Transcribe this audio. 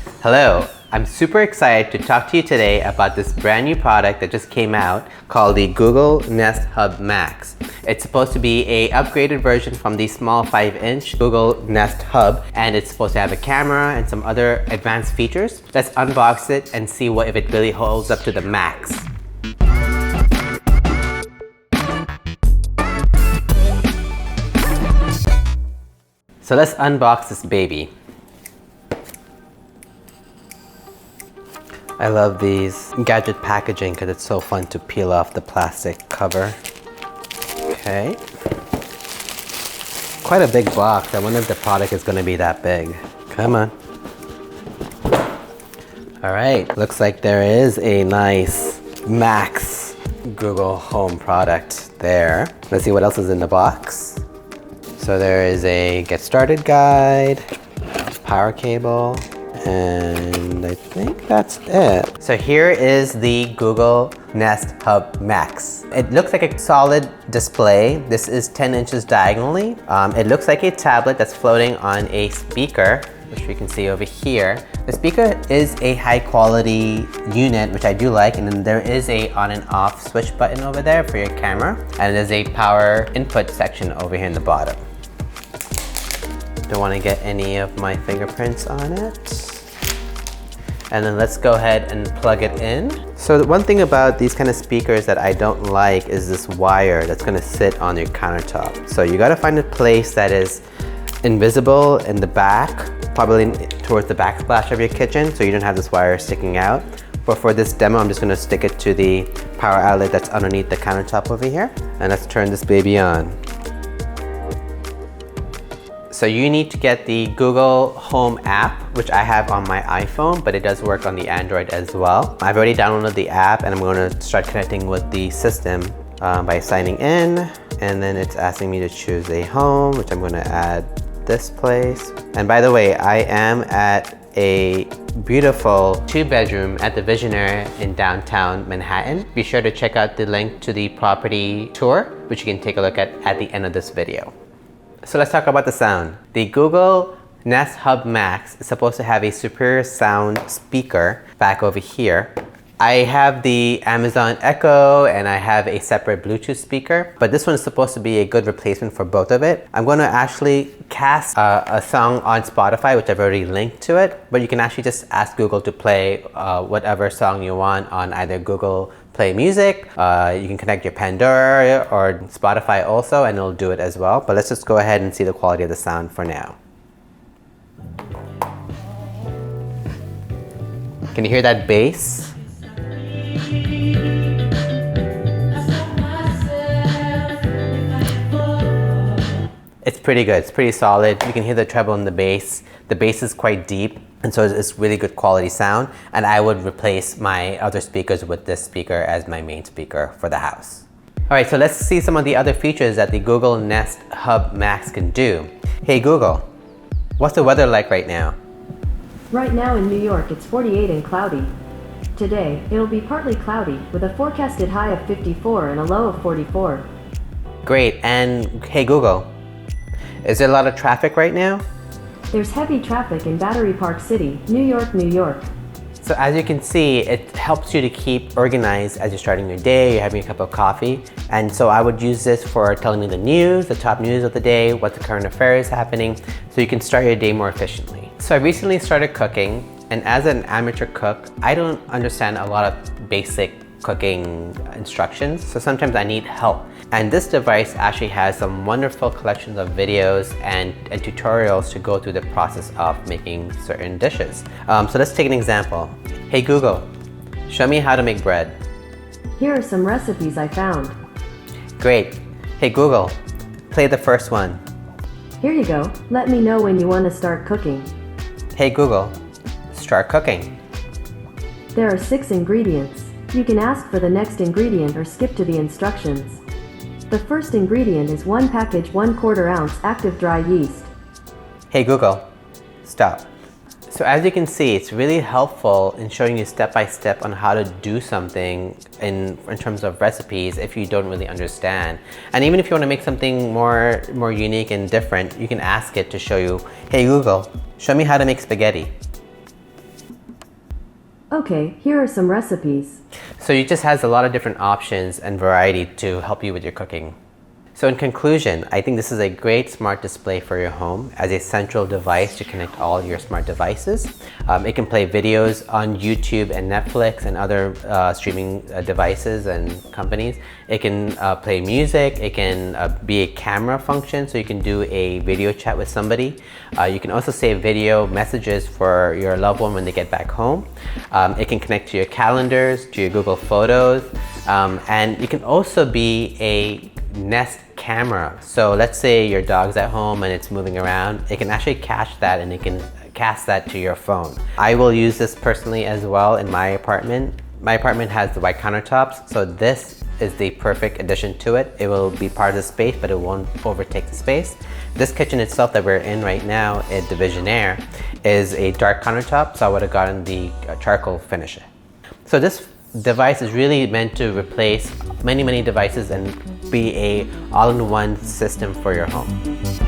Hello, I'm super excited to talk to you today about this brand new product that just came out called the Google Nest Hub Max. It's supposed to be a upgraded version from the small 5-inch Google Nest Hub, and it's supposed to have a camera and some other advanced features. Let's unbox it and see if it really holds up to the max. So let's unbox this baby. I love these gadget packaging because it's so fun to peel off the plastic cover. Okay. Quite a big box. I wonder if the product is going to be that big. Come on. All right. Looks like there is a nice Max Google Home product there. Let's see what else is in the box. So there is a get started guide, power cable, and I think that's it. So here is the Google Nest Hub Max. It looks like a solid display. This is 10 inches diagonally. It looks like a tablet that's floating on a speaker, which you can see over here. The speaker is a high quality unit, which I do like, and then there is a on and off switch button over there for your camera, and there's a power input section over here in the bottom. Don't want to get any of my fingerprints on it. And then let's go ahead and plug it in. So the one thing about these kind of speakers that I don't like is this wire that's gonna sit on your countertop. So you gotta find a place that is invisible in the back, probably towards the backsplash of your kitchen, so you don't have this wire sticking out. But for this demo, I'm just gonna stick it to the power outlet that's underneath the countertop over here. And let's turn this baby on. So you need to get the Google Home app, which I have on my iPhone, but it does work on the Android as well. I've already downloaded the app and I'm going to start connecting with the system by signing in. And then it's asking me to choose a home, which I'm going to add this place. And by the way, I am at a beautiful 2-bedroom at the Visionary in downtown Manhattan. Be sure to check out the link to the property tour, which you can take a look at the end of this video. So let's talk about the sound. The Google Nest Hub Max is supposed to have a superior sound speaker back over here. I have the Amazon Echo and I have a separate Bluetooth speaker, but this one is supposed to be a good replacement for both of it. I'm going to actually cast a song on Spotify, which I've already linked to it, but you can actually just ask Google to play whatever song you want on either Google Play Music. You can connect your Pandora or Spotify also, and it'll do it as well. But let's just go ahead and see the quality of the sound for now. Can you hear that bass? It's pretty good, it's pretty solid. You can hear the treble in the bass. The bass is quite deep, and so it's really good quality sound. And I would replace my other speakers with this speaker as my main speaker for the house. All right, so let's see some of the other features that the Google Nest Hub Max can do. Hey Google, what's the weather like right now? Right now in New York, it's 48 and cloudy. Today, it'll be partly cloudy with a forecasted high of 54 and a low of 44. Great, and hey Google, is there a lot of traffic right now? There's heavy traffic in Battery Park City, New York, New York. So as you can see, it helps you to keep organized as you're starting your day, you're having a cup of coffee. And so I would use this for telling you the news, the top news of the day, what the current affairs is happening, so you can start your day more efficiently. So I recently started cooking, and as an amateur cook, I don't understand a lot of basic cooking instructions, so sometimes I need help. And this device actually has some wonderful collections of videos and tutorials to go through the process of making certain dishes. So let's take an example. Hey Google, show me how to make bread. Here are some recipes I found. Great. Hey Google, play the first one. Here you go. Let me know when you want to start cooking. Hey Google, start cooking. There are 6 ingredients. You can ask for the next ingredient or skip to the instructions. The first ingredient is 1 package 1/4 ounce active dry yeast. Hey Google, stop. So as you can see, it's really helpful in showing you step by step on how to do something in terms of recipes if you don't really understand. And even if you want to make something more unique and different, you can ask it to show you, hey Google, show me how to make spaghetti. Okay, here are some recipes. So it just has a lot of different options and variety to help you with your cooking. So in conclusion, I think this is a great smart display for your home as a central device to connect all your smart devices. It can play videos on YouTube and Netflix and other streaming devices and companies. It can play music. It can be a camera function, so you can do a video chat with somebody. You can also save video messages for your loved one when they get back home. It can connect to your calendars, to your Google Photos, and it can also be a Nest camera. So let's say your dog's at home and it's moving around, it can actually catch that and it can cast that to your phone. I will use this personally as well in my apartment. My apartment has the white countertops, so this is the perfect addition to it. It will be part of the space, but it won't overtake the space. This kitchen itself that we're in right now at Divisionaire is a dark countertop, so I would have gotten the charcoal finish. So this device is really meant to replace many devices and be a all-in-one system for your home.